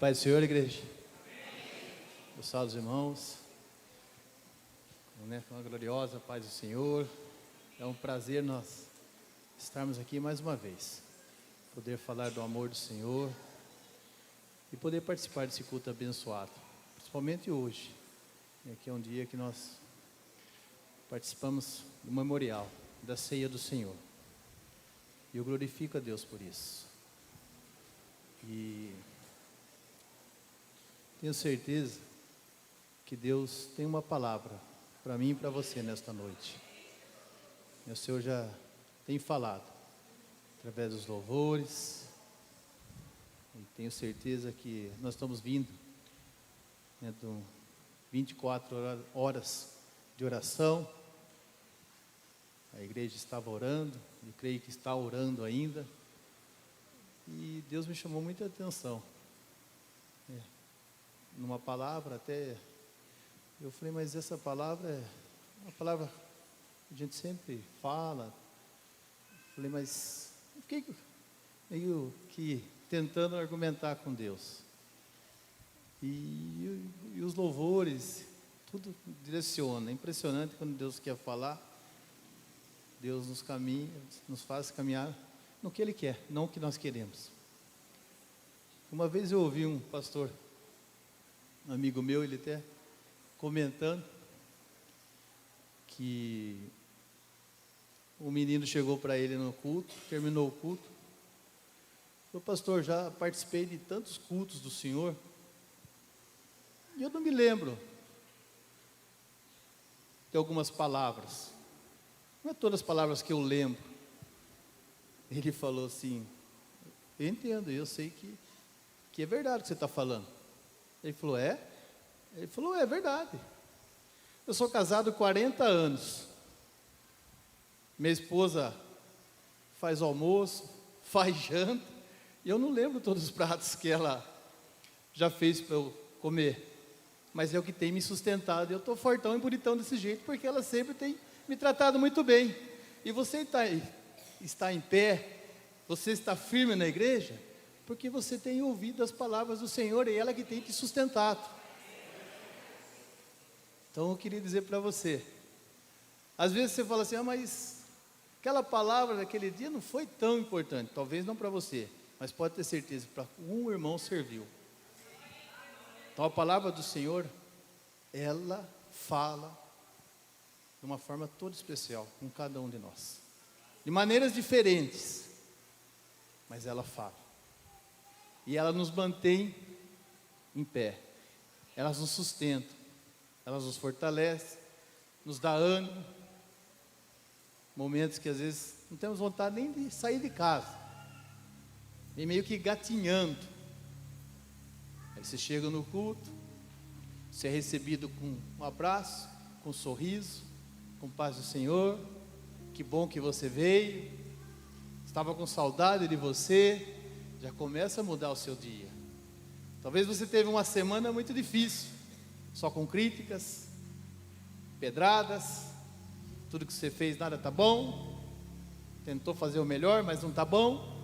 Pai do Senhor, igreja. Meus salve, irmãos. Com a gloriosa paz do Senhor. É um prazer nós estarmos aqui mais uma vez. Poder falar do amor do Senhor e poder participar desse culto abençoado. Principalmente hoje, que é um dia que nós participamos do memorial, da ceia do Senhor. E eu glorifico a Deus por isso. E tenho certeza que Deus tem uma palavra para mim e para você nesta noite. O Senhor já tem falado através dos louvores. E tenho certeza que nós estamos vindo de 24 horas de oração. A igreja estava orando, e creio que está orando ainda. E Deus me chamou muita atenção. Numa palavra até, eu falei, mas essa palavra é uma palavra que a gente sempre fala. Eu falei, mas fiquei meio que tentando argumentar com Deus. E os louvores, tudo direciona. É impressionante quando Deus quer falar, Deus nos faz caminhar no que Ele quer, não o que nós queremos. Uma vez eu ouvi um pastor, um amigo meu, ele até comentando que um menino chegou para ele no culto, terminou o culto. Falou, pastor, já participei de tantos cultos do Senhor e eu não me lembro de algumas palavras. Não é todas as palavras que eu lembro. Ele falou assim, eu entendo, eu sei que é verdade o que você está falando. Ele falou, é? Ele falou, é verdade. Eu sou casado há 40 anos. Minha esposa faz almoço, faz janta, e eu não lembro todos os pratos que ela já fez para eu comer. Mas é o que tem me sustentado. Eu estou fortão e bonitão desse jeito, porque ela sempre tem me tratado muito bem. E você está em pé, você está firme na igreja, porque você tem ouvido as palavras do Senhor e ela que tem te sustentado. Então eu queria dizer para você, às vezes você fala assim, mas aquela palavra daquele dia não foi tão importante. Talvez não para você, mas pode ter certeza, para um irmão serviu. Então a palavra do Senhor, ela fala de uma forma toda especial com cada um de nós, de maneiras diferentes, mas ela fala. E ela nos mantém em pé, ela nos sustenta, ela nos fortalece, nos dá ânimo. Momentos que às vezes não temos vontade nem de sair de casa, e meio que gatinhando. Aí você chega no culto, você é recebido com um abraço, com um sorriso, com paz do Senhor. Que bom que você veio, estava com saudade de você. Já começa a mudar o seu dia. Talvez você teve uma semana muito difícil, só com críticas, pedradas, tudo que você fez nada está bom, tentou fazer o melhor, mas não está bom.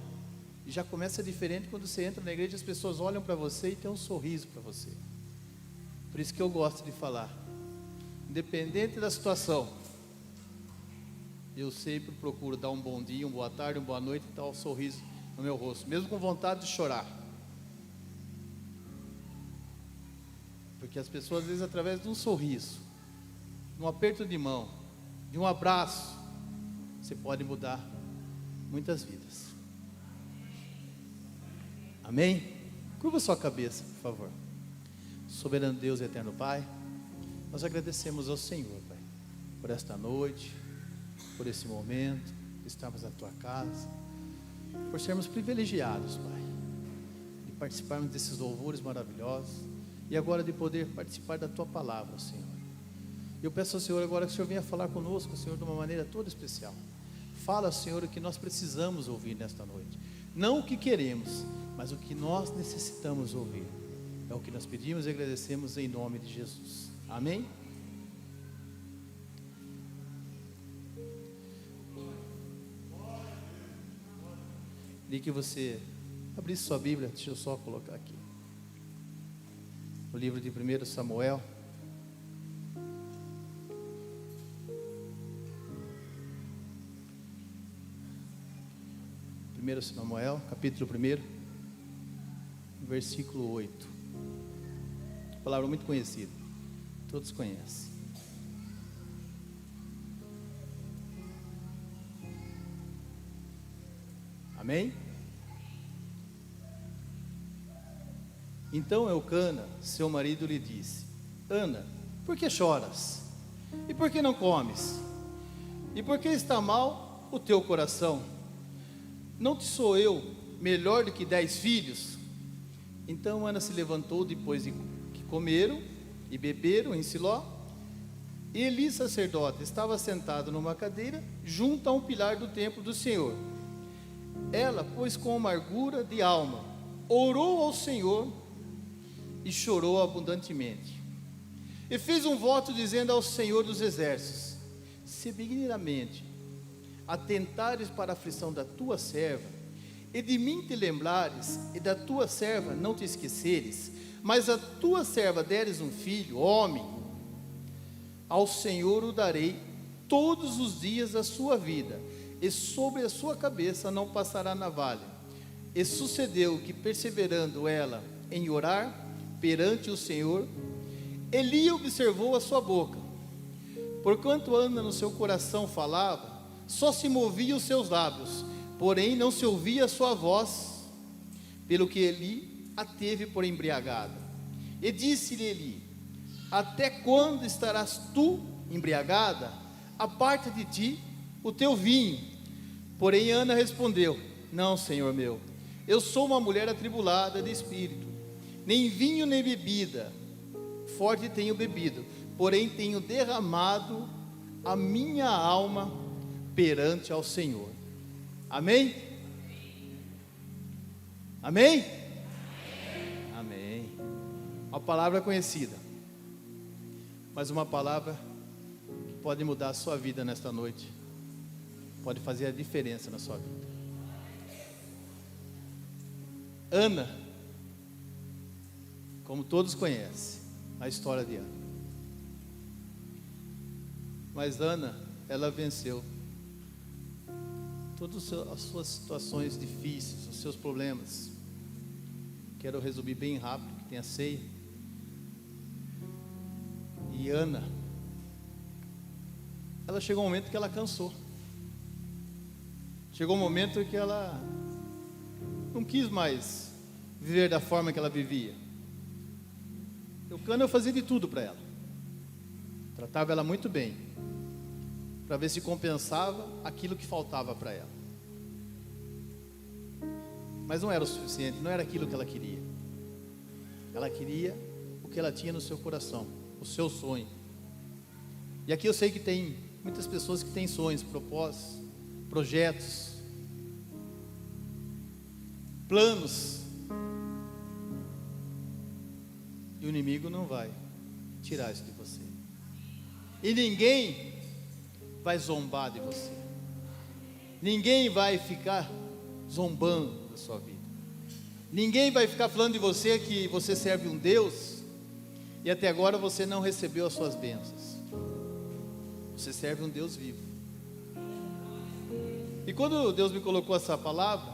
E já começa diferente quando você entra na igreja, as pessoas olham para você e tem um sorriso para você. Por isso que eu gosto de falar, independente da situação, eu sempre procuro dar um bom dia, uma boa tarde, uma boa noite e dar um sorriso no meu rosto, mesmo com vontade de chorar. Porque as pessoas, às vezes, através de um sorriso, de um aperto de mão, de um abraço, você pode mudar muitas vidas. Amém? Curva sua cabeça, por favor. Soberano Deus e eterno Pai, nós agradecemos ao Senhor, Pai, por esta noite, por esse momento, por estarmos na Tua casa, por sermos privilegiados, Pai, de participarmos desses louvores maravilhosos e agora de poder participar da Tua palavra, Senhor. Eu peço ao Senhor agora que o Senhor venha falar conosco, Senhor, de uma maneira toda especial. Fala, Senhor, o que nós precisamos ouvir nesta noite, não o que queremos, mas o que nós necessitamos ouvir. É o que nós pedimos e agradecemos em nome de Jesus. Amém? Queria que você abrisse sua Bíblia, deixa eu só colocar aqui. o livro de 1 Samuel. 1 Samuel, capítulo 1, versículo 8. Palavra muito conhecida, todos conhecem. Amém? Então Eucana, seu marido, lhe disse: Ana, por que choras? E por que não comes? E por que está mal o teu coração? Não te sou eu melhor do que 10 filhos? Então Ana se levantou depois de que comeram e beberam em Siló. E Eli, sacerdote, estava sentado numa cadeira junto a um pilar do templo do Senhor. Ela, pois, com amargura de alma, orou ao Senhor e chorou abundantemente. E fez um voto dizendo ao Senhor dos exércitos: se benignamente atentares para a aflição da tua serva, e de mim te lembrares, e da tua serva não te esqueceres, mas a tua serva deres um filho, homem, ao Senhor o darei todos os dias da sua vida, e sobre a sua cabeça não passará navalha. E sucedeu que, perseverando ela em orar perante o Senhor, Eli observou a sua boca. Porquanto Ana no seu coração falava, só se movia os seus lábios, porém não se ouvia a sua voz, pelo que Eli a teve por embriagada. E disse-lhe Eli: até quando estarás tu embriagada? Aparta de ti o teu vinho. Porém Ana respondeu: não, Senhor meu, eu sou uma mulher atribulada de espírito, nem vinho nem bebida forte tenho bebido, porém tenho derramado a minha alma perante ao Senhor. Amém? Amém? Amém. Uma palavra conhecida, mas uma palavra que pode mudar a sua vida nesta noite, pode fazer a diferença na sua vida. Ana, como todos conhecem a história de Ana, mas Ana, ela venceu todas as suas situações difíceis, os seus problemas. Quero resumir bem rápido, que tem a ceia. E Ana, ela chegou um momento que ela cansou. Chegou um momento que ela não quis mais viver da forma que ela vivia. Eucana fazia de tudo para ela, tratava ela muito bem, para ver se compensava aquilo que faltava para ela. Mas não era o suficiente, não era aquilo que ela queria. Ela queria o que ela tinha no seu coração, o seu sonho. E aqui eu sei que tem muitas pessoas que têm sonhos, propósitos, projetos, planos, e o inimigo não vai tirar isso de você. E ninguém vai zombar de você. Ninguém vai ficar zombando da sua vida. Ninguém vai ficar falando de você que você serve um Deus e até agora você não recebeu as suas bênçãos. Você serve um Deus vivo. E quando Deus me colocou essa palavra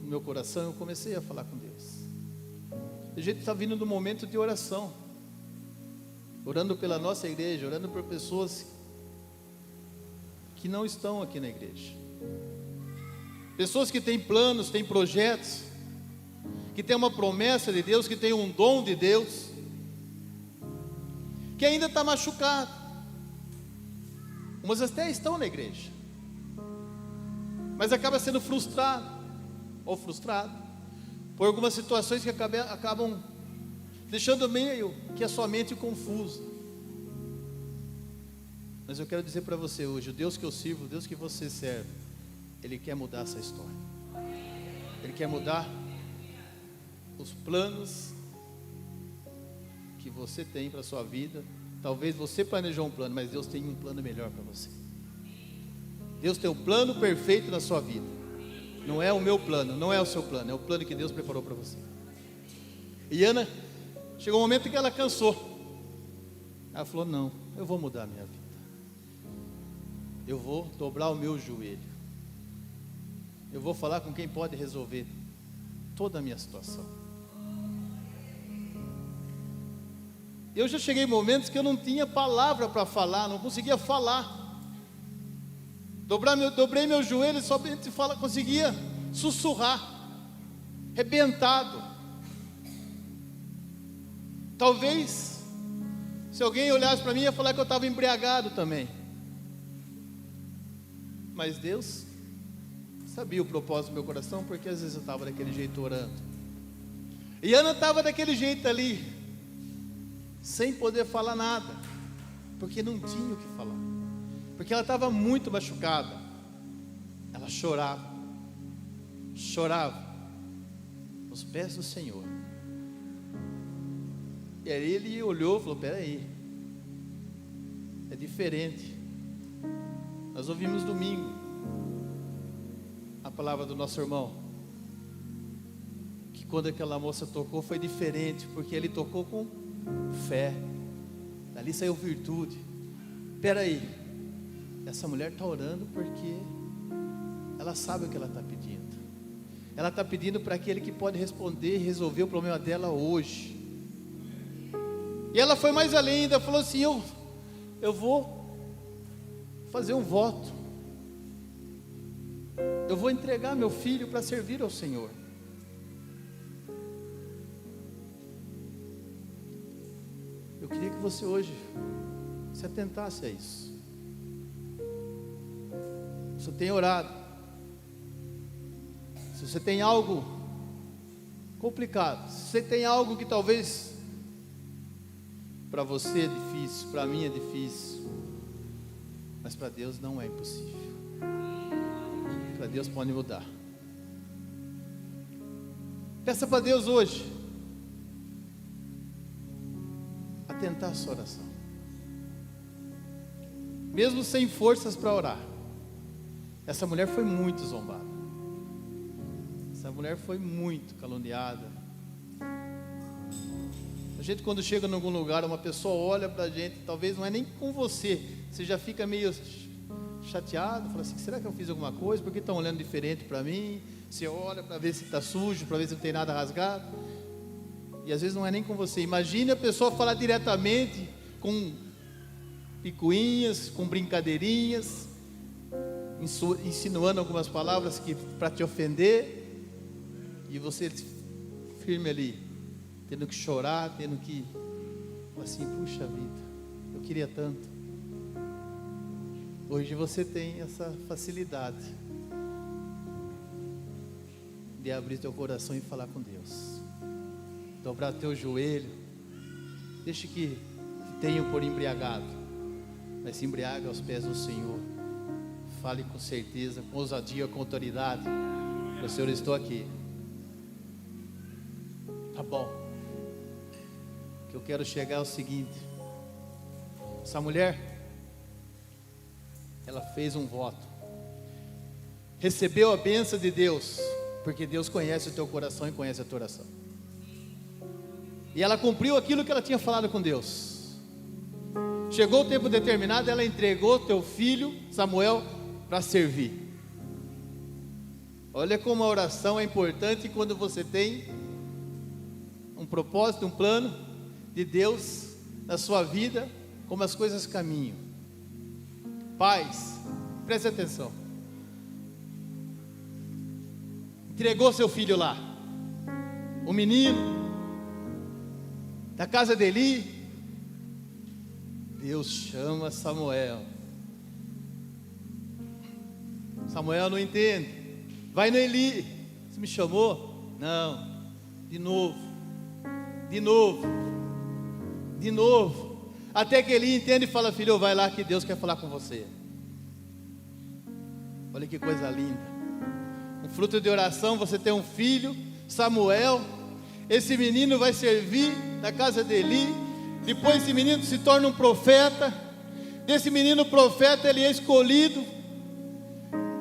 no meu coração, eu comecei a falar com Deus. A gente está vindo do momento de oração, orando pela nossa igreja, orando por pessoas que não estão aqui na igreja, pessoas que têm planos, têm projetos, que têm uma promessa de Deus, que têm um dom de Deus, que ainda está machucado. Umas até estão na igreja, mas acaba sendo frustrado ou frustrado por algumas situações que acabam deixando meio que a sua mente confusa. Mas eu quero dizer para você hoje, o Deus que eu sirvo, o Deus que você serve, Ele quer mudar essa história. Ele quer mudar os planos que você tem para a sua vida. Talvez você planejou um plano, mas Deus tem um plano melhor para você. Deus tem um plano perfeito na sua vida. Não é o meu plano, não é o seu plano, é o plano que Deus preparou para você. E Ana, chegou um momento que ela cansou. Ela falou: não, eu vou mudar a minha vida. Eu vou dobrar o meu joelho. Eu vou falar com quem pode resolver toda a minha situação. Eu já cheguei em momentos que eu não tinha palavra para falar, não conseguia falar. Dobrei meu joelho e somente conseguia sussurrar, arrebentado. Talvez, se alguém olhasse para mim, ia falar que eu estava embriagado também. Mas Deus sabia o propósito do meu coração, porque às vezes eu estava daquele jeito orando. E Ana estava daquele jeito ali, sem poder falar nada, porque não tinha o que falar, porque ela estava muito machucada. Ela chorava nos pés do Senhor. E aí ele olhou e falou: peraí, é diferente. Nós ouvimos domingo a palavra do nosso irmão, que quando aquela moça tocou foi diferente, porque ele tocou com fé, dali saiu virtude. Peraí, essa mulher está orando porque ela sabe o que ela está pedindo. Ela está pedindo para aquele que pode responder e resolver o problema dela hoje. E ela foi mais além ainda, falou assim: eu vou fazer um voto, eu vou entregar meu filho para servir ao Senhor. Eu queria que você hoje se atentasse a isso. Se você tem orado, se você tem algo complicado, se você tem algo que talvez para você é difícil, para mim é difícil, mas para Deus não é impossível. Para Deus pode mudar. Peça para Deus hoje atentar a sua oração, mesmo sem forças para orar. Essa mulher foi muito zombada, essa mulher foi muito caluniada. A gente, quando chega em algum lugar, uma pessoa olha para a gente, talvez não é nem com você já fica meio chateado, fala assim: será que eu fiz alguma coisa? Por que estão olhando diferente para mim? Você olha para ver se está sujo, para ver se não tem nada rasgado, e às vezes não é nem com você. Imagine a pessoa falar diretamente, com picuinhas, com brincadeirinhas, insinuando algumas palavras para te ofender, e você firme ali, tendo que chorar, tendo que assim: puxa vida, eu queria tanto. Hoje você tem essa facilidade de abrir teu coração e falar com Deus, dobrar teu joelho. Deixe que te tenham por embriagado, mas se embriaga aos pés do Senhor. Fale com certeza, com ousadia, com autoridade: o Senhor, estou aqui. Tá bom. O que eu quero chegar é o seguinte: essa mulher, ela fez um voto, recebeu a bênção de Deus, porque Deus conhece o teu coração e conhece a tua oração. E ela cumpriu aquilo que ela tinha falado com Deus. Chegou o tempo determinado, ela entregou teu filho Samuel para servir. Olha como a oração é importante quando você tem um propósito, um plano de Deus na sua vida, como as coisas caminham. Pais, preste atenção. Entregou seu filho lá, o menino da casa de Eli. Deus chama Samuel. Samuel não entende. Vai no Eli. Você me chamou? Não. De novo. Até que Eli entende e fala: filho, vai lá que Deus quer falar com você. Olha que coisa linda. Um fruto de oração, você tem um filho, Samuel. Esse menino vai servir na casa de Eli. Depois esse menino se torna um profeta. Desse menino profeta, ele é escolhido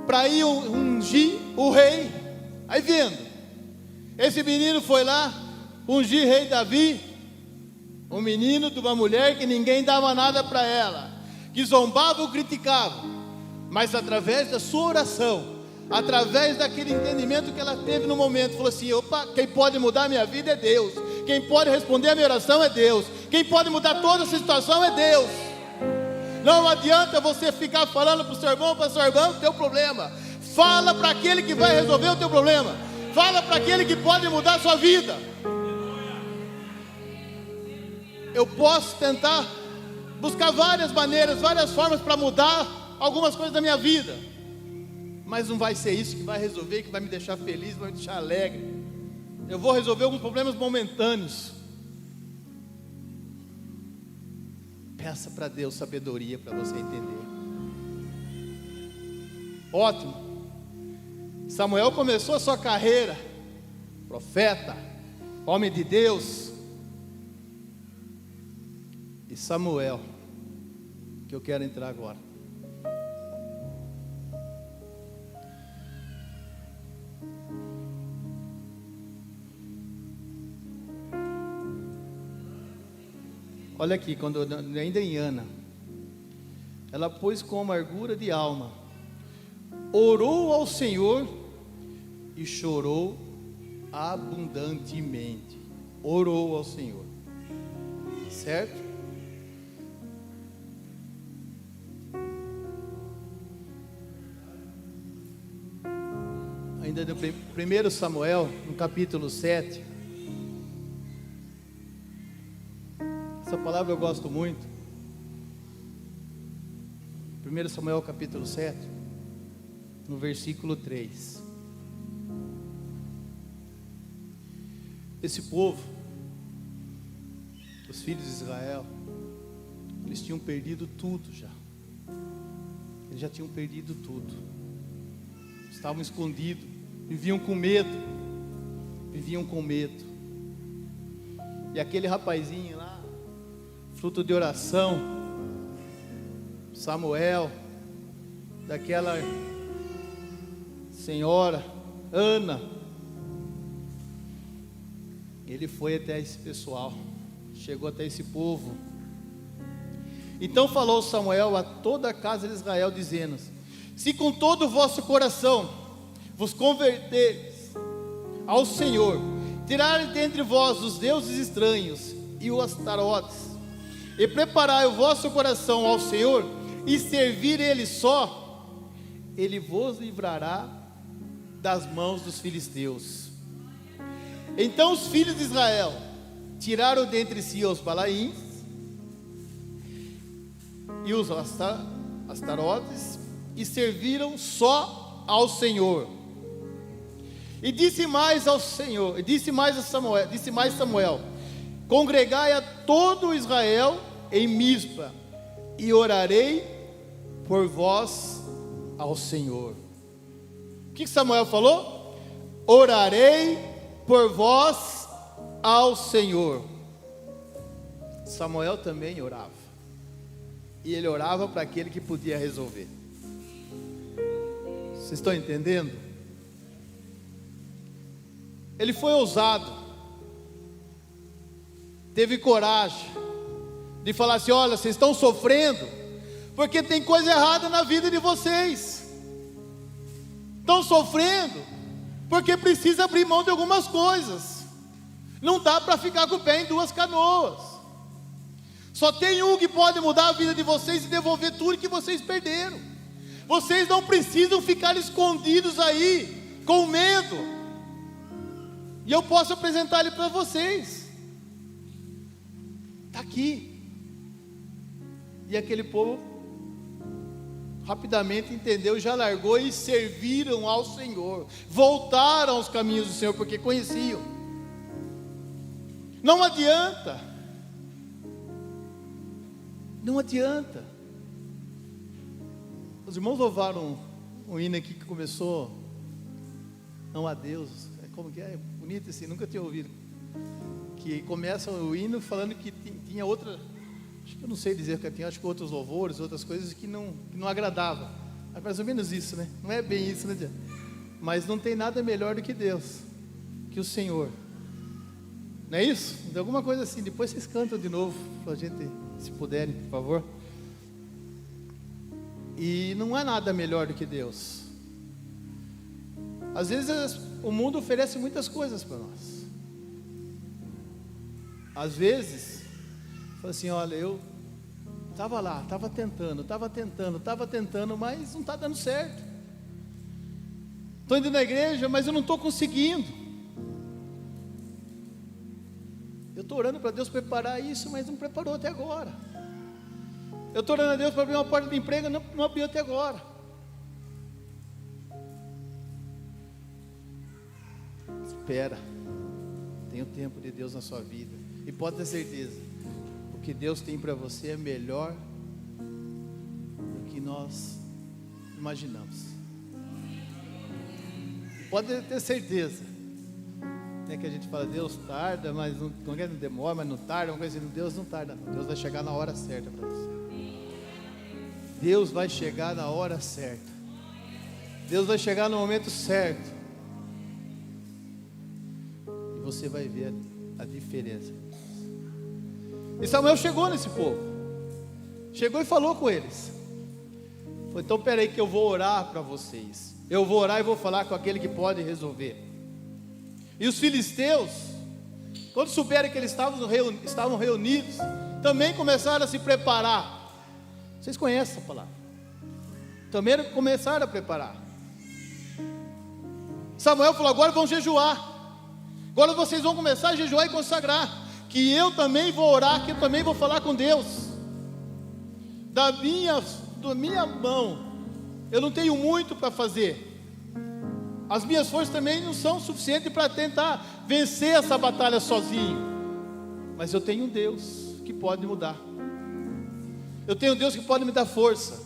para ir ungir o rei. Aí vendo, esse menino foi lá, ungir rei Davi, um menino de uma mulher que ninguém dava nada para ela, que zombava ou criticava, mas através da sua oração, através daquele entendimento que ela teve no momento, falou assim: opa, quem pode mudar a minha vida é Deus, quem pode responder a minha oração é Deus, quem pode mudar toda essa situação é Deus. Não adianta você ficar falando para o seu irmão, para a sua irmã o teu problema. Fala para aquele que vai resolver o teu problema. Fala para aquele que pode mudar a sua vida. Eu posso tentar buscar várias maneiras, várias formas para mudar algumas coisas da minha vida, mas não vai ser isso que vai resolver, que vai me deixar feliz, vai me deixar alegre. Eu vou resolver alguns problemas momentâneos. Peça para Deus sabedoria para você entender. Ótimo. Samuel começou a sua carreira, profeta, homem de Deus. E Samuel, que eu quero entrar agora. Olha aqui, quando ainda em Ana, ela pôs com amargura de alma, orou ao Senhor e chorou abundantemente. Orou ao Senhor, certo? Ainda no 1 Samuel, no capítulo 7, essa palavra eu gosto muito. 1 Samuel capítulo 7, no versículo 3. Esse povo, os filhos de Israel, eles tinham perdido tudo já. Eles já tinham perdido tudo. Estavam escondidos, viviam com medo. Viviam com medo. E aquele rapazinho lá, fruto de oração, Samuel, daquela senhora, Ana, ele foi até esse pessoal, chegou até esse povo. Então falou Samuel a toda a casa de Israel, dizendo: se com todo o vosso coração vos converteres ao Senhor, tirarem dentre vós os deuses estranhos e os astarotes, e preparai o vosso coração ao Senhor, e servir Ele só, Ele vos livrará das mãos dos filisteus. Então os filhos de Israel tiraram dentre si os balaíns e os astarotes, e serviram só ao Senhor. E disse mais Samuel: congregai a todo Israel em Mispa, e orarei por vós ao Senhor. O que Samuel falou? Orarei por vós ao Senhor. Samuel também orava, e ele orava para aquele que podia resolver. Vocês estão entendendo? Ele foi ousado, teve coragem de falar assim: olha, vocês estão sofrendo porque tem coisa errada na vida de vocês. Estão sofrendo porque precisa abrir mão de algumas coisas. Não dá para ficar com o pé em duas canoas. Só tem um que pode mudar a vida de vocês e devolver tudo que vocês perderam. Vocês não precisam ficar escondidos aí com medo. E eu posso apresentar ele para vocês. Está aqui. E aquele povo rapidamente entendeu, já largou e serviram ao Senhor. Voltaram aos caminhos do Senhor, porque conheciam. Não adianta. Não adianta. Os irmãos louvaram um hino aqui que começou: não há Deus. Como que é? Bonito assim, nunca tinha ouvido. Que começa o hino falando que tinha outra, acho que eu não sei dizer que tinha, acho que outros louvores, outras coisas que não agradavam. É mais ou menos isso, né? Não é bem isso, né? Mas não tem nada melhor do que Deus, que o Senhor. Não é isso? De alguma coisa assim. Depois vocês cantam de novo, para a gente, se puderem, por favor. E não há nada melhor do que Deus. Às vezes o mundo oferece muitas coisas para nós. Às vezes, fala assim, olha, eu estava lá, estava tentando, mas não está dando certo. Estou indo na igreja, mas eu não estou conseguindo. Eu estou orando para Deus preparar isso, mas não preparou até agora. Eu estou orando a Deus para abrir uma porta de emprego, não abriu até agora. Espera, tem o tempo de Deus na sua vida. E pode ter certeza, o que Deus tem para você é melhor do que nós imaginamos. Pode ter certeza. É que a gente fala, Deus tarda, mas não demora, mas não tarda, uma coisa assim. Deus não tarda, Deus vai chegar na hora certa para você. Deus vai chegar na hora certa. Deus vai chegar no momento certo. E você vai ver a diferença. E Samuel chegou nesse povo. Chegou e falou com eles. Falou, então peraí que eu vou orar para vocês. Eu vou orar e vou falar com aquele que pode resolver. E os filisteus, quando souberam que eles estavam reunidos, também começaram a se preparar. Vocês conhecem essa palavra? Também começaram a preparar. Samuel falou, agora vão jejuar. Agora vocês vão começar a jejuar e consagrar. Que eu também vou orar, que eu também vou falar com Deus. Da minha mão, eu não tenho muito para fazer. As minhas forças também não são suficientes para tentar vencer essa batalha sozinho. Mas eu tenho um Deus que pode mudar. Eu tenho um Deus que pode me dar força.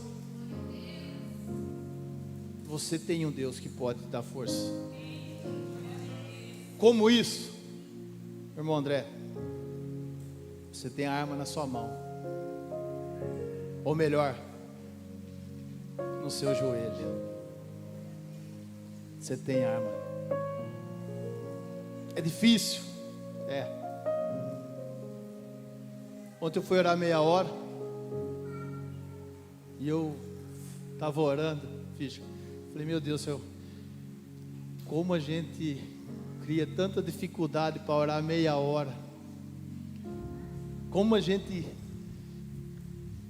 Você tem um Deus que pode te dar força. Como isso? Irmão André, você tem a arma na sua mão. Ou melhor, no seu joelho. Você tem arma. É difícil? É. Ontem eu fui orar meia hora. E eu estava orando, falei, meu Deus do céu, como a gente cria tanta dificuldade para orar meia hora. Como a gente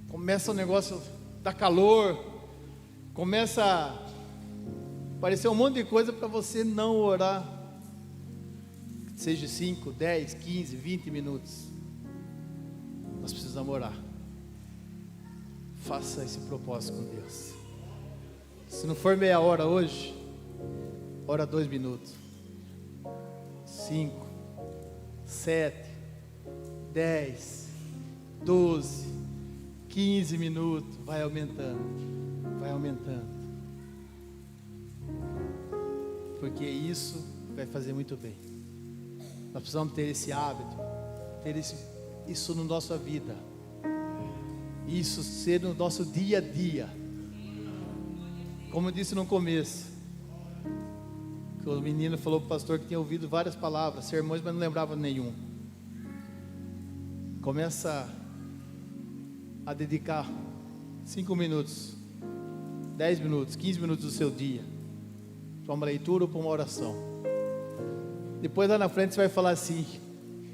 começa o negócio, dá calor, começa a aparecer um monte de coisa para você não orar, seja 5, 10, 15, 20 minutos. Nós precisamos orar. Faça esse propósito com Deus. Se não for meia hora hoje, ora 2 minutos, 5, 7, 10, 12, 15 minutos, vai aumentando, porque isso vai fazer muito bem. Nós precisamos ter esse hábito, ter isso na nossa vida, isso ser no nosso dia a dia. Como eu disse no começo, que o menino falou para o pastor que tinha ouvido várias palavras, sermões, mas não lembrava nenhum. Começa a dedicar 5 minutos, 10 minutos, 15 minutos do seu dia para uma leitura ou para uma oração. Depois lá na frente você vai falar assim: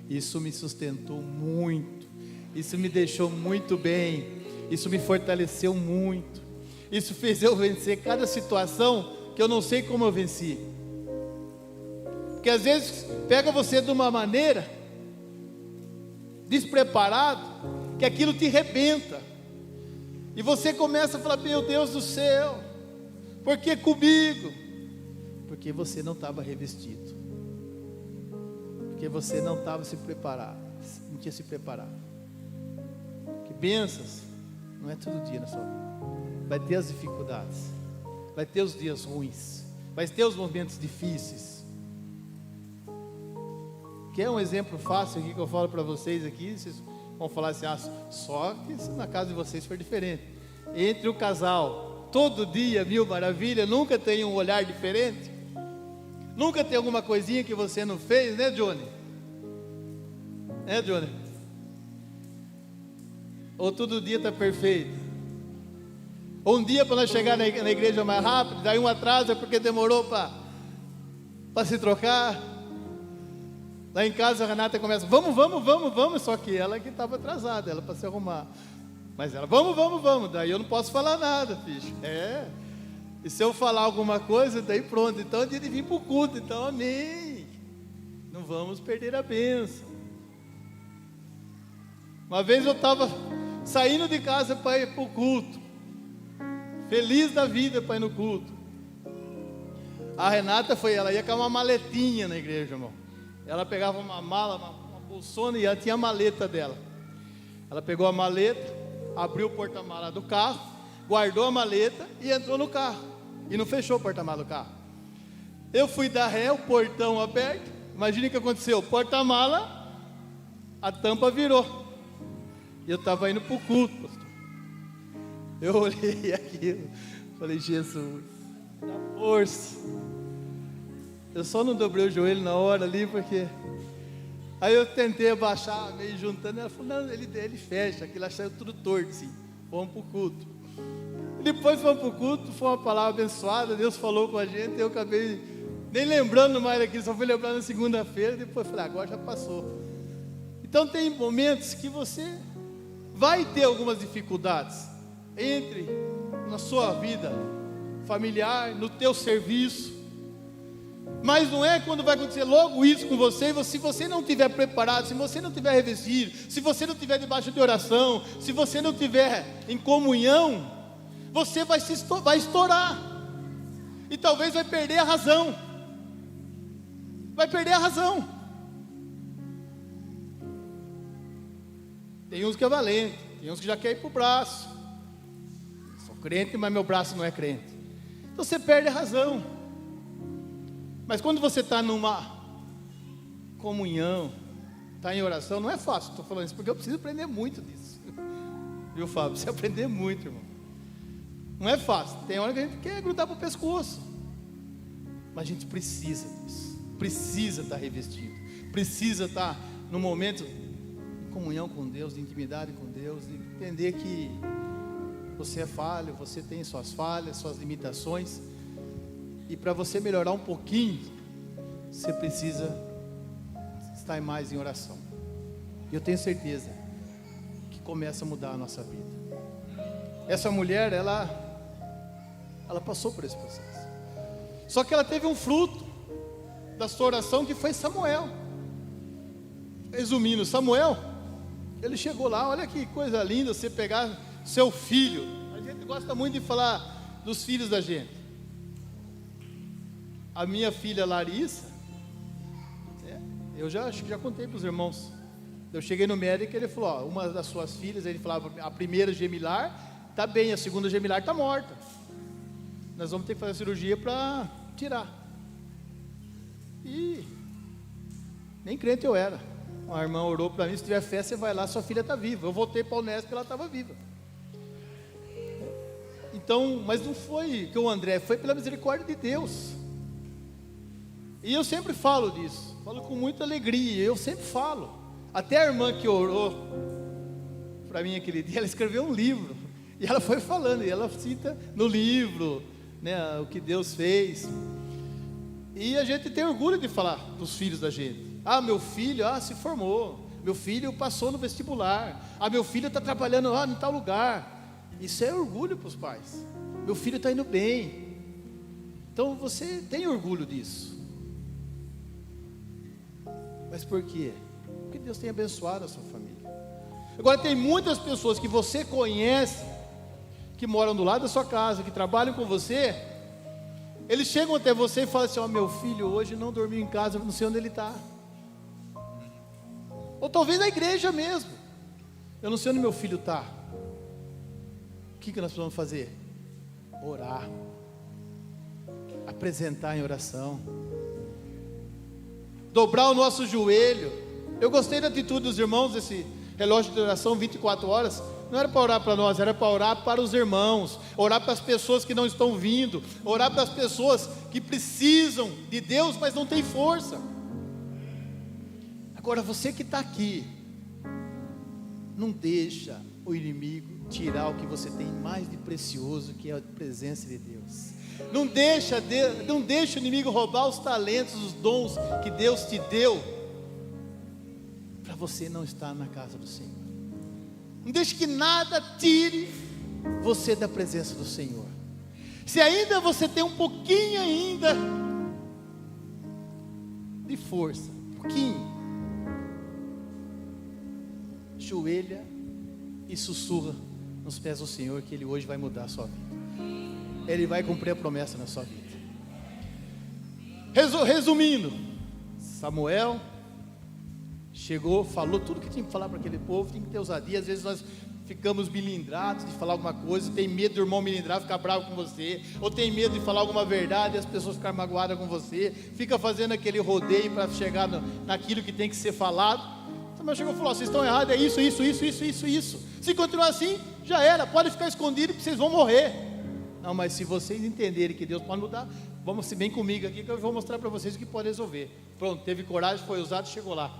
isso me sustentou muito, isso me deixou muito bem, isso me fortaleceu muito, isso fez eu vencer cada situação que eu não sei como eu venci. Porque às vezes pega você de uma maneira despreparado, que aquilo te arrebenta, e você começa a falar: meu Deus do céu, por que comigo? Porque você não estava revestido, porque você não estava se preparado, não tinha se preparado. Que bênçãos não é todo dia na sua vida. Vai ter as dificuldades, vai ter os dias ruins, vai ter os momentos difíceis. Quer um exemplo fácil aqui que eu falo para vocês aqui? Vocês vão falar assim: ah, só que se na casa de vocês for diferente. Entre o casal, todo dia, mil maravilha, nunca tem um olhar diferente? Nunca tem alguma coisinha que você não fez, né, Johnny? Johnny? Ou todo dia está perfeito? Ou um dia para nós chegar na igreja mais rápido, daí um atraso é porque demorou para se trocar. Lá em casa a Renata começa, vamos, só que ela que estava atrasada, ela para se arrumar. Mas ela, vamos, daí eu não posso falar nada, bicho. E se eu falar alguma coisa, daí pronto, então é dia de vir para o culto, então amém. Não vamos perder a bênção. Uma vez eu estava saindo de casa para ir para o culto, feliz da vida para ir no culto. A Renata ela ia com uma maletinha na igreja, irmão. Ela pegava uma mala, uma bolsona e ela tinha a maleta dela. Ela pegou a maleta, abriu o porta-mala do carro, guardou a maleta e entrou no carro. E não fechou o porta-mala do carro. Eu fui dar ré, o portão aberto. Imagina o que aconteceu, o porta-mala, a tampa virou. E eu estava indo para o culto, pastor. Eu olhei aquilo, falei, Jesus, dá força. Eu só não dobrei o joelho na hora ali, porque... Aí eu tentei abaixar, meio juntando, ela falou, não, ele fecha, aquilo saiu tudo torto, assim. Vamos para o culto. Depois fomos para o culto, foi uma palavra abençoada, Deus falou com a gente, eu acabei nem lembrando mais daquilo, só fui lembrar na segunda-feira, depois falei, agora já passou. Então tem momentos que você vai ter algumas dificuldades, entre na sua vida familiar, no teu serviço, mas não é quando vai acontecer logo isso com você, se você não estiver preparado, se você não estiver revestido, se você não estiver debaixo de oração, se você não estiver em comunhão, você vai estourar, e talvez vai perder a razão, Tem uns que é valente, tem uns que já quer ir para o braço, sou crente, mas meu braço não é crente, então você perde a razão. Mas quando você está numa comunhão, está em oração, não é fácil, estou falando isso porque eu preciso aprender muito disso, viu, Fábio? Você aprender muito, irmão. Não é fácil, tem hora que a gente quer grudar para o pescoço, mas a gente precisa disso, precisa estar revestido, precisa estar no momento de comunhão com Deus, de intimidade com Deus, de entender que você é falho, você tem suas falhas, suas limitações, e para você melhorar um pouquinho, você precisa estar mais em oração. E eu tenho certeza que começa a mudar a nossa vida. Essa mulher, ela passou por esse processo. Só que ela teve um fruto da sua oração, que foi Samuel. Resumindo, Samuel, ele chegou lá, olha que coisa linda você pegar seu filho. A gente gosta muito de falar dos filhos da gente. A minha filha Larissa, eu acho que já contei para os irmãos. Eu cheguei no médico e ele falou, ó, uma das suas filhas, ele falava, a primeira gemilar está bem, a segunda gemilar está morta. Nós vamos ter que fazer a cirurgia para tirar. E nem crente eu era. Uma irmã orou para mim, se tiver fé você vai lá, sua filha está viva. Eu voltei para o Unesp e ela estava viva. Então, mas não foi que o André, foi pela misericórdia de Deus. E eu sempre falo disso, falo com muita alegria, eu sempre falo. Até a irmã que orou para mim aquele dia, ela escreveu um livro, e ela foi falando, e ela cita no livro, né, o que Deus fez. E a gente tem orgulho de falar dos filhos da gente. Ah, meu filho, se formou, meu filho passou no vestibular, meu filho está trabalhando em tal lugar. Isso é orgulho para os pais. Meu filho está indo bem. Então você tem orgulho disso. Mas por quê? Porque Deus tem abençoado a sua família. Agora tem muitas pessoas que você conhece, que moram do lado da sua casa, que trabalham com você. Eles chegam até você e falam assim, meu filho hoje não dormiu em casa, não sei onde ele está. Ou talvez na igreja mesmo, eu não sei onde meu filho está. O que nós precisamos fazer? Orar, apresentar em oração, dobrar o nosso joelho. Eu gostei da atitude dos irmãos, desse relógio de oração 24 horas, não era para orar para nós, era para orar para os irmãos, orar para as pessoas que não estão vindo, orar para as pessoas que precisam de Deus, mas não têm força. Agora você que está aqui, não deixa o inimigo tirar o que você tem mais de precioso, que é a presença de Deus. Não deixa o inimigo roubar os talentos, os dons que Deus te deu, para você não estar na casa do Senhor. Não deixe que nada tire você da presença do Senhor. Se ainda você tem um pouquinho ainda de força, um pouquinho, joelha e sussurra nos pés do Senhor, que Ele hoje vai mudar a sua vida. Ele vai cumprir a promessa na sua vida. Resumindo, Samuel chegou, falou tudo que tinha que falar para aquele povo. Tem que ter ousadia. Às vezes nós ficamos milindrados de falar alguma coisa, tem medo do irmão milindrar ficar bravo com você, ou tem medo de falar alguma verdade e as pessoas ficarem magoadas com você, fica fazendo aquele rodeio para chegar naquilo que tem que ser falado. Samuel chegou e falou: vocês estão errados, é isso. Se continuar assim, já era, pode ficar escondido que vocês vão morrer. Não, mas se vocês entenderem que Deus pode mudar, vamos se bem comigo aqui, que eu vou mostrar para vocês o que pode resolver. Pronto, teve coragem, foi usado, chegou lá,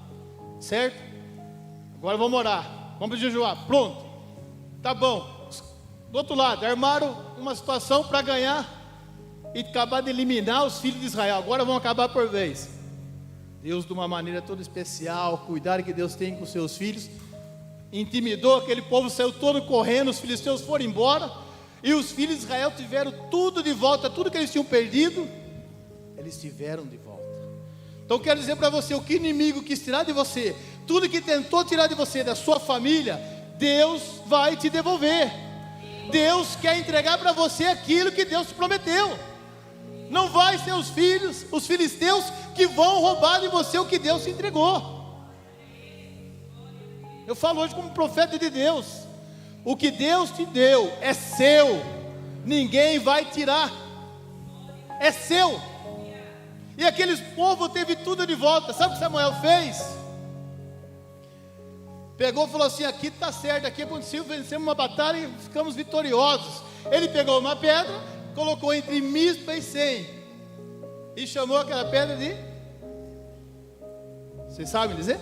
certo? Agora vamos orar, vamos jejuar, pronto, tá bom. Do outro lado, armaram uma situação para ganhar e acabar de eliminar os filhos de Israel. Agora vão acabar por vez. Deus, de uma maneira toda especial, cuidado que Deus tem com os seus filhos, intimidou aquele povo, saiu todo correndo, os filisteus foram embora, e os filhos de Israel tiveram tudo de volta, tudo que eles tinham perdido, eles tiveram de volta. Então quero dizer para você, o que o inimigo quis tirar de você, tudo que tentou tirar de você, da sua família, Deus vai te devolver. Deus quer entregar para você aquilo que Deus te prometeu. Não vai ser os filisteus que vão roubar de você o que Deus te entregou. Eu falo hoje como profeta de Deus. O que Deus te deu é seu, ninguém vai tirar, é seu. E aqueles povos teve tudo de volta. Sabe o que Samuel fez? Pegou e falou assim: aqui está certo, aqui aconteceu, vencemos uma batalha e ficamos vitoriosos. Ele pegou uma pedra, colocou entre Mispa e Sem, e chamou aquela pedra de... Vocês sabem dizer?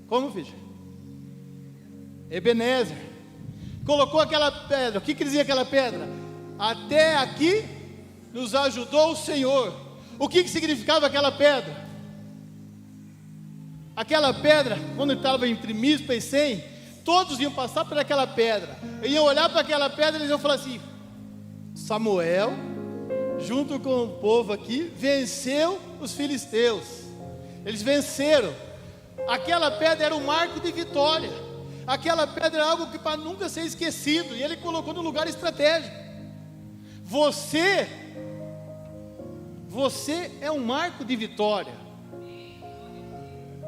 Como, filho? Ebenezer. Colocou aquela pedra. O que dizia aquela pedra? Até aqui nos ajudou o Senhor. O que significava aquela pedra? Aquela pedra, quando estava entre Mispa e Sem, todos iam passar por aquela pedra, iam olhar para aquela pedra e eles iam falar assim: Samuel, junto com o povo aqui, venceu os filisteus. Eles venceram. Aquela pedra era um marco de vitória. Aquela pedra era algo que para nunca ser esquecido, e ele colocou no lugar estratégico. Você é um marco de vitória.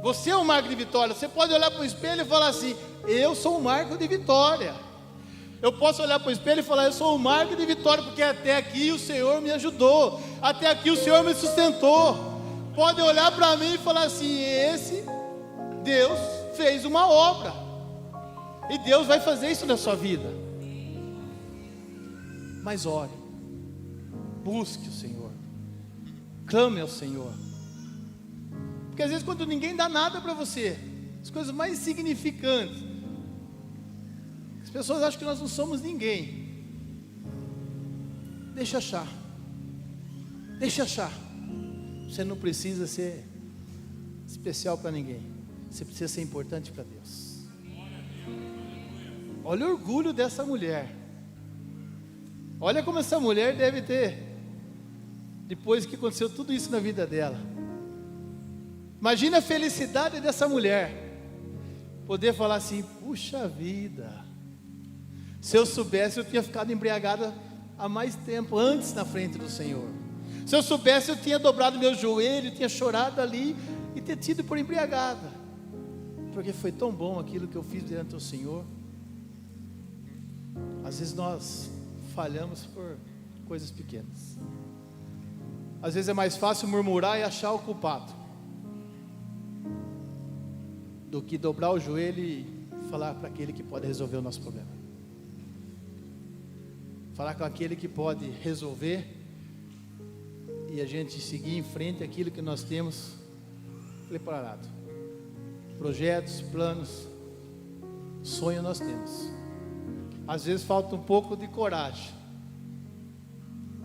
Você é um marco de vitória. Você pode olhar para o espelho e falar assim: eu sou um marco de vitória. Eu posso olhar para o espelho e falar: eu sou um marco de vitória, porque até aqui o Senhor me ajudou, até aqui o Senhor me sustentou. Pode olhar para mim e falar assim: esse Deus fez uma obra, e Deus vai fazer isso na sua vida. Mas ore, busque o Senhor, clame ao Senhor. Porque às vezes quando ninguém dá nada para você, as coisas mais insignificantes, as pessoas acham que nós não somos ninguém. Deixa achar. Você não precisa ser especial para ninguém. Você precisa ser importante para Deus. Olha o orgulho dessa mulher. Olha como essa mulher deve ter, depois que aconteceu tudo isso na vida dela. Imagina a felicidade dessa mulher, poder falar assim: puxa vida, se eu soubesse eu tinha ficado embriagada há mais tempo, antes na frente do Senhor. Se eu soubesse eu tinha dobrado meu joelho, tinha chorado ali e ter tido por embriagada, porque foi tão bom aquilo que eu fiz diante do Senhor. Às vezes nós falhamos por coisas pequenas. Às vezes é mais fácil murmurar e achar o culpado do que dobrar o joelho e falar para aquele que pode resolver o nosso problema. Falar com aquele que pode resolver e a gente seguir em frente aquilo que nós temos preparado. Projetos, planos, sonho nós temos. Às vezes falta um pouco de coragem.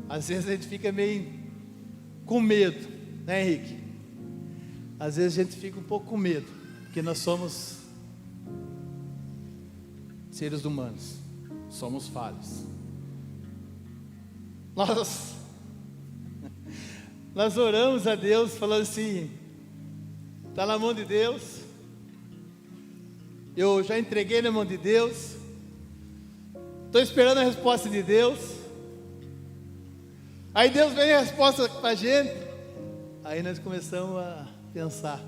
Às vezes a gente fica meio com medo, né, Henrique? Às vezes a gente fica um pouco com medo, porque nós somos seres humanos, somos falhos. Nós oramos a Deus falando assim: está na mão de Deus, eu já entreguei na mão de Deus, estou esperando a resposta de Deus. Aí Deus vem a resposta para a gente, aí nós começamos a pensar: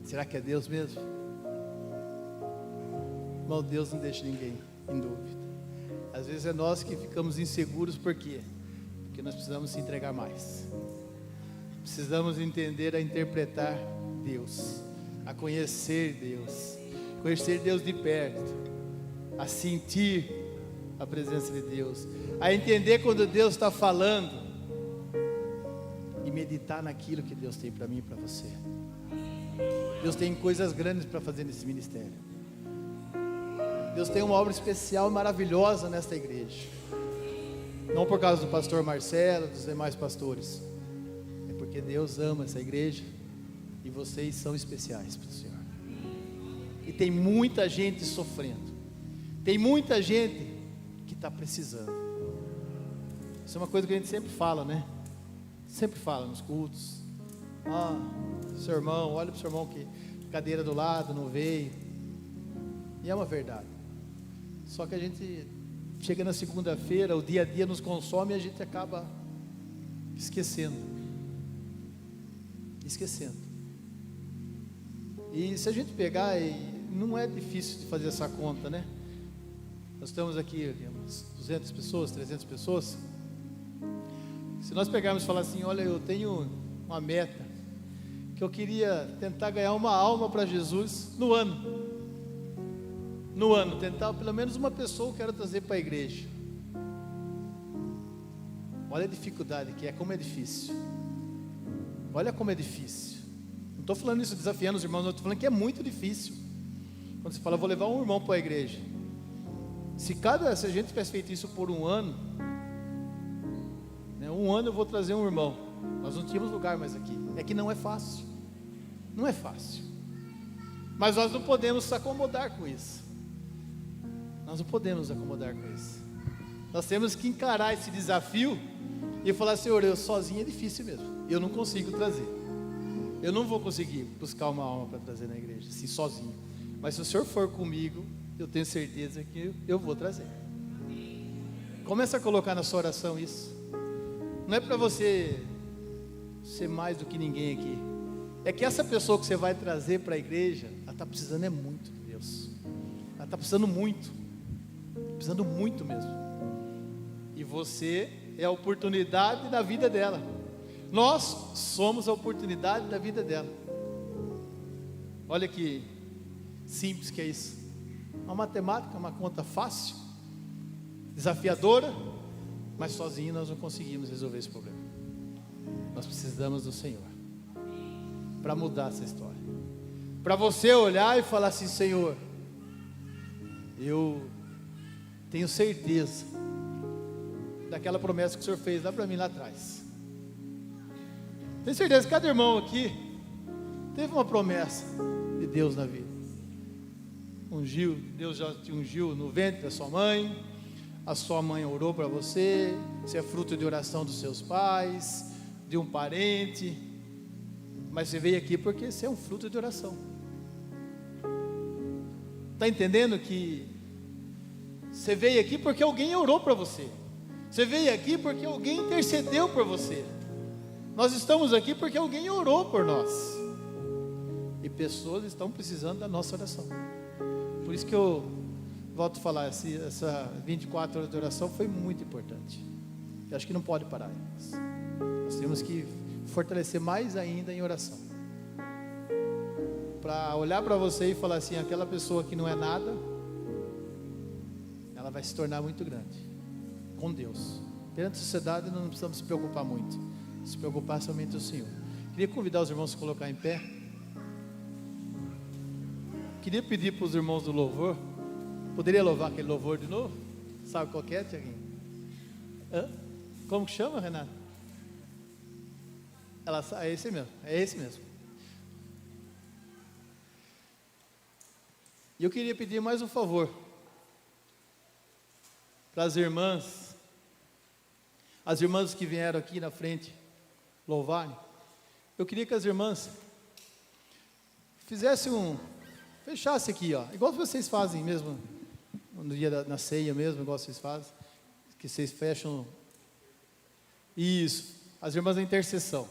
será que é Deus mesmo? Irmão, Deus não deixa ninguém em dúvida. Às vezes é nós que ficamos inseguros, por quê? Porque nós precisamos se entregar mais. Precisamos entender a interpretar Deus, a conhecer Deus de perto, a sentir a presença de Deus, a entender quando Deus está falando e meditar naquilo que Deus tem para mim e para você. Deus tem coisas grandes para fazer nesse ministério. Deus tem uma obra especial e maravilhosa nesta igreja. Não por causa do pastor Marcelo, dos demais pastores, é porque Deus ama essa igreja e vocês são especiais para o Senhor. E tem muita gente sofrendo, tem muita gente que está precisando. Isso é uma coisa que a gente sempre fala, né? Sempre fala nos cultos: seu irmão, olha para o seu irmão que cadeira do lado não veio. E é uma verdade. Só que a gente chega na segunda-feira, o dia a dia nos consome e a gente acaba esquecendo. E se a gente pegar, não é difícil de fazer essa conta, né? Nós estamos aqui umas 200 pessoas, 300 pessoas. Se nós pegarmos e falar assim: olha, eu tenho uma meta, que eu queria tentar ganhar uma alma para Jesus no ano, tentar pelo menos uma pessoa eu quero trazer para a igreja. Olha a dificuldade que é, como é difícil. Olha como é difícil. Não estou falando isso desafiando os irmãos, não, estou falando que é muito difícil. Quando você fala: vou levar um irmão para a igreja, se a gente tivesse feito isso por um ano, né, um ano eu vou trazer um irmão, nós não tínhamos lugar mais aqui. É que não é fácil, mas nós não podemos nos acomodar com isso. Nós temos que encarar esse desafio e falar: Senhor, eu sozinho é difícil mesmo, eu não consigo trazer, eu não vou conseguir buscar uma alma para trazer na igreja, assim, sozinho. Mas se o Senhor for comigo, eu tenho certeza que eu vou trazer. Começa a colocar na sua oração isso. Não é para você ser mais do que ninguém aqui, é que essa pessoa que você vai trazer para a igreja, ela está precisando muito de Deus. Ela está precisando muito mesmo. E você é a oportunidade da vida dela. Nós somos a oportunidade da vida dela. Olha que simples que é isso. Uma matemática, uma conta fácil, desafiadora, mas sozinho nós não conseguimos resolver esse problema. Nós precisamos do Senhor para mudar essa história, para você olhar e falar assim: Senhor, eu tenho certeza daquela promessa que o Senhor fez lá para mim lá atrás. Tenho certeza que cada irmão aqui teve uma promessa de Deus na vida. Deus já te ungiu no ventre da sua mãe, a sua mãe orou para você, você é fruto de oração dos seus pais, de um parente, mas você veio aqui porque você é um fruto de oração. Está entendendo que você veio aqui porque alguém orou para você, você veio aqui porque alguém intercedeu por você. Nós estamos aqui porque alguém orou por nós, e pessoas estão precisando da nossa oração. Por isso que eu volto a falar, essa 24 horas de oração foi muito importante. Eu acho que não pode parar. Nós temos que fortalecer mais ainda em oração, para olhar para você e falar assim: aquela pessoa que não é nada, ela vai se tornar muito grande com Deus. Perante a sociedade não precisamos se preocupar muito, se preocupar somente o Senhor. Queria convidar os irmãos a se colocar em pé. Queria pedir para os irmãos do louvor. Poderia louvar aquele louvor de novo? Sabe qual que é, Tiaguinho? Como que chama, Renato? É esse mesmo, é esse mesmo. E eu queria pedir mais um favor para as irmãs que vieram aqui na frente louvarem. Eu queria que as irmãs fechassem aqui, ó, igual vocês fazem mesmo, no dia na ceia mesmo, igual vocês fazem, que vocês fecham. Isso, as irmãs da intercessão.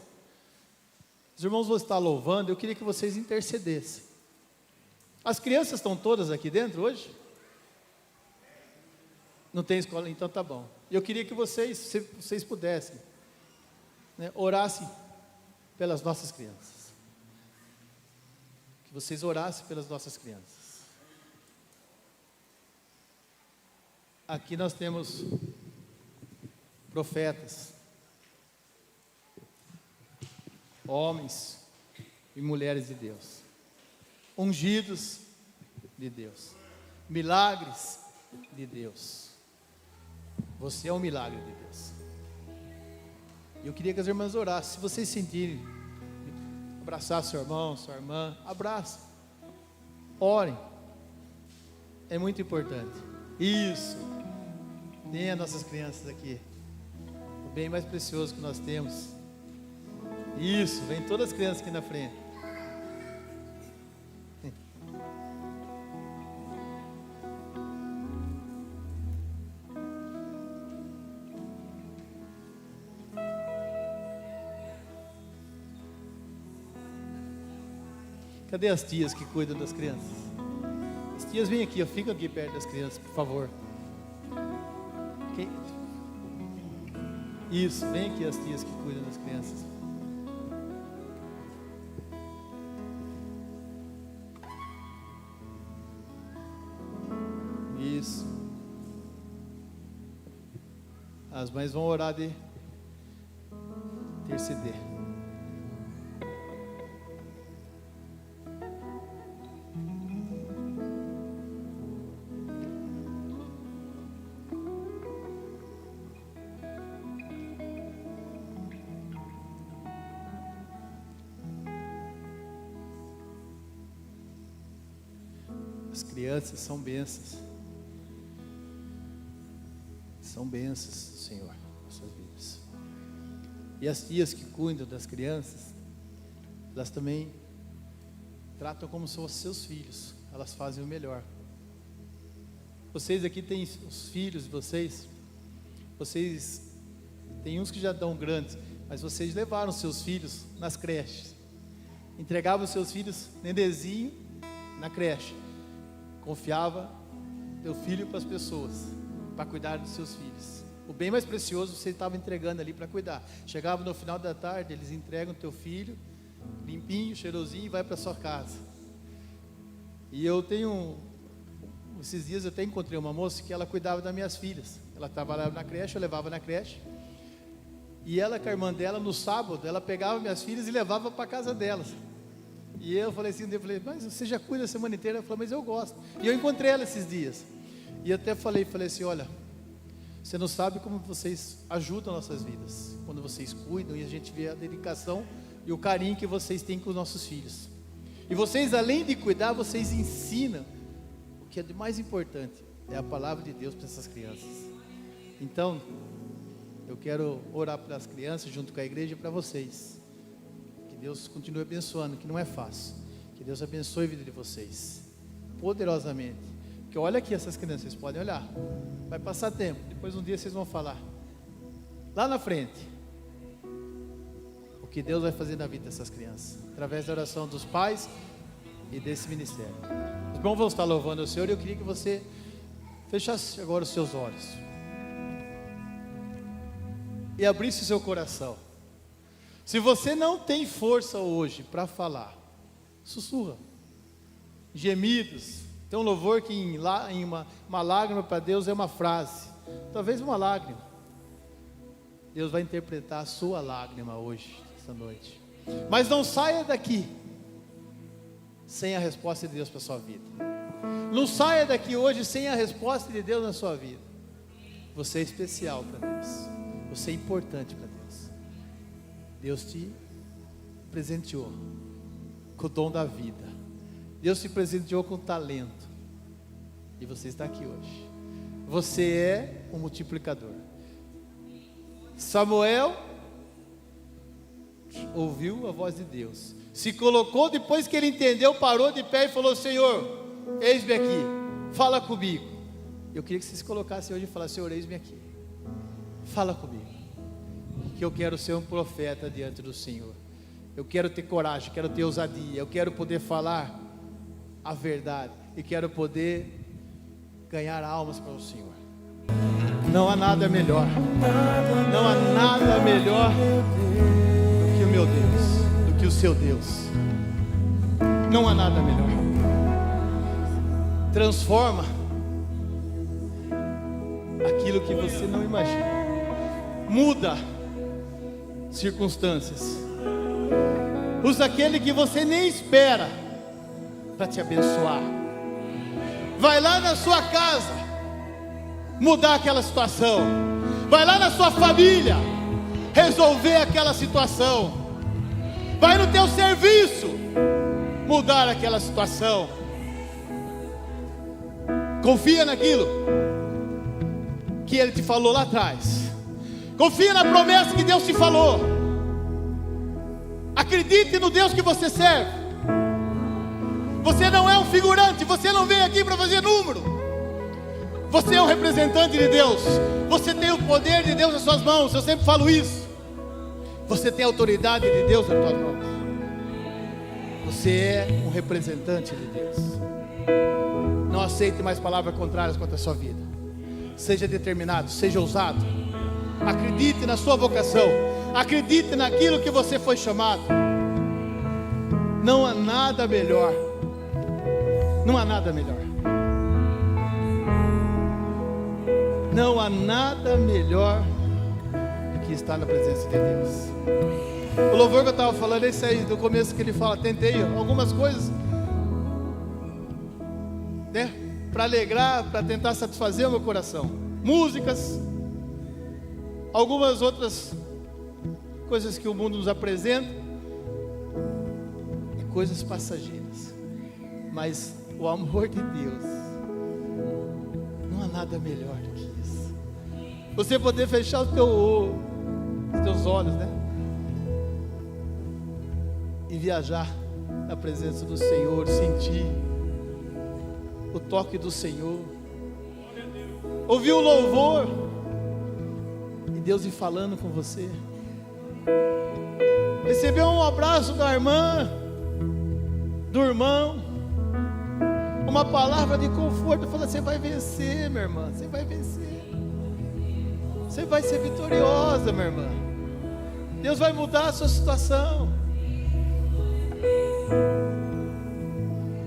Os irmãos vão estar louvando, eu queria que vocês intercedessem. As crianças estão todas aqui dentro hoje? Não tem escola? Então tá bom. Eu queria que vocês, se vocês pudessem, né, orassem pelas nossas crianças. Que vocês orassem pelas nossas crianças. Aqui nós temos profetas, homens e mulheres de Deus, ungidos de Deus, milagres de Deus. Você é um milagre de Deus. Eu queria que as irmãs orassem. Se vocês sentirem, abraçar seu irmão, sua irmã, abraça, orem, é muito importante. Isso, tem as nossas crianças aqui, o bem mais precioso que nós temos. Isso, vem todas as crianças aqui na frente. Cadê as tias que cuidam das crianças? As tias vêm aqui, ficam aqui perto das crianças, por favor. Isso, vem aqui as tias que cuidam das crianças. Isso. As mães vão orar de interceder. As crianças são bênçãos. São bênçãos do Senhor em nossas vidas. E as tias que cuidam das crianças, elas também tratam como se fossem seus filhos. Elas fazem o melhor. Vocês aqui têm os filhos de vocês. Vocês têm uns que já estão grandes, mas vocês levaram seus filhos nas creches. Entregavam seus filhos nenenzinho na creche. Confiava teu filho para as pessoas, para cuidar dos seus filhos. O bem mais precioso você estava entregando ali para cuidar. Chegava no final da tarde, eles entregam teu filho, limpinho, cheirosinho, e vai para sua casa. E esses dias eu até encontrei uma moça que ela cuidava das minhas filhas. Ela trabalhava na creche, eu levava na creche. E ela com a irmã dela, no sábado, ela pegava minhas filhas e levava para a casa delas. E eu falei assim, mas você já cuida a semana inteira? Ela falou, mas eu gosto. E eu encontrei ela esses dias. E eu até falei assim, olha, você não sabe como vocês ajudam nossas vidas, quando vocês cuidam e a gente vê a dedicação e o carinho que vocês têm com os nossos filhos. E vocês, além de cuidar, vocês ensinam. O que é de mais importante é a palavra de Deus para essas crianças. Então, eu quero orar para as crianças junto com a igreja e para vocês. Deus continue abençoando, que não é fácil. Que Deus abençoe a vida de vocês poderosamente. Porque olha aqui essas crianças, vocês podem olhar. Vai passar tempo, depois um dia vocês vão falar lá na frente o que Deus vai fazer na vida dessas crianças, através da oração dos pais e desse ministério. Os irmãos vão estar louvando o Senhor e eu queria que você fechasse agora os seus olhos e abrisse o seu coração. Se você não tem força hoje para falar, sussurra, gemidos. Tem um louvor que em uma lágrima para Deus é uma frase, talvez uma lágrima. Deus vai interpretar a sua lágrima hoje, essa noite. Mas não saia daqui sem a resposta de Deus para a sua vida. Não saia daqui hoje sem a resposta de Deus na sua vida. Você é especial para Deus. Você é importante para Deus. Deus te presenteou com o dom da vida. Deus te presenteou com talento. E você está aqui hoje. Você é um multiplicador. Samuel ouviu a voz de Deus. Se colocou, depois que ele entendeu, parou de pé e falou: Senhor, eis-me aqui, fala comigo. Eu queria que você se colocasse hoje e falasse: Senhor, eis-me aqui, fala comigo, que eu quero ser um profeta diante do Senhor. Eu quero ter coragem, quero ter ousadia, eu quero poder falar a verdade e quero poder ganhar almas para o Senhor. Não há nada melhor, não há nada melhor do que o meu Deus, do que o seu Deus. Não há nada melhor. Transforma aquilo que você não imagina. Muda circunstâncias. Usa aquele que você nem espera para te abençoar. Vai lá na sua casa mudar aquela situação. Vai lá na sua família resolver aquela situação. Vai no teu serviço mudar aquela situação. Confia naquilo que Ele te falou lá atrás. Confia na promessa que Deus te falou. Acredite no Deus que você serve. Você não é um figurante. Você não veio aqui para fazer número. Você é um representante de Deus. Você tem o poder de Deus nas suas mãos. Eu sempre falo isso. Você tem a autoridade de Deus nas suas mãos. Você é um representante de Deus. Não aceite mais palavras contrárias contra a sua vida. Seja determinado, seja ousado. Acredite na sua vocação. Acredite naquilo que você foi chamado. Não há nada melhor. Não há nada melhor. Não há nada melhor do que estar na presença de Deus. O louvor que eu estava falando é esse aí, do começo que ele fala: tentei algumas coisas, né, para alegrar, para tentar satisfazer o meu coração. Músicas, algumas outras coisas que o mundo nos apresenta, coisas passageiras. Mas o amor de Deus, não há nada melhor do que isso. Você poder fechar os teus olhos, né, e viajar na presença do Senhor, sentir o toque do Senhor, ouvir o louvor e Deus ir falando com você, receber um abraço da irmã, do irmão, uma palavra de conforto, falar: você vai vencer, minha irmã, você vai vencer, você vai ser vitoriosa, minha irmã. Deus vai mudar a sua situação.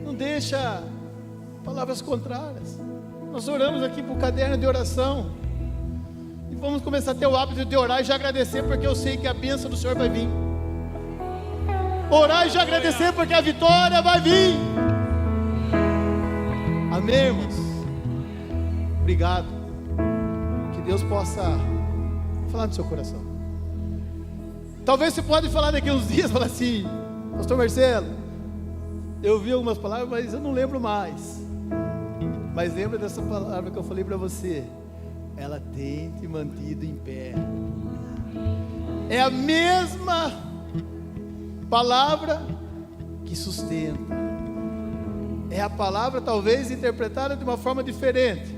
Não deixa palavras contrárias. Nós oramos aqui para o caderno de oração e vamos começar a ter o hábito de orar e já agradecer, porque eu sei que a bênção do Senhor vai vir. Orar e já agradecer, porque a vitória vai vir. Amém, irmãos? Obrigado. Que Deus possa falar no seu coração. Talvez você pode falar daqui uns dias, falar assim: pastor Marcelo, eu ouvi algumas palavras, mas eu não lembro mais. Mas lembra dessa palavra que eu falei para você? Ela tem te mantido em pé. É a mesma palavra que sustenta. É a palavra talvez interpretada de uma forma diferente.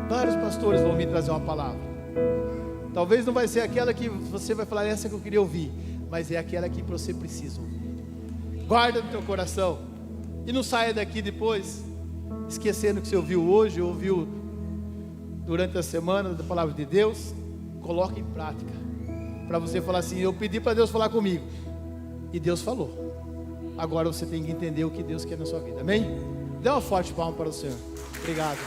Vários pastores vão vir trazer uma palavra. Talvez não vai ser aquela que você vai falar: essa que eu queria ouvir, mas é aquela que você precisa ouvir. Guarda no teu coração e não saia daqui depois esquecendo que você ouviu hoje, ouviu durante a semana da palavra de Deus. Coloque em prática, para você falar assim: eu pedi para Deus falar comigo e Deus falou. Agora você tem que entender o que Deus quer na sua vida. Amém? Dê uma forte palma para o Senhor. Obrigado.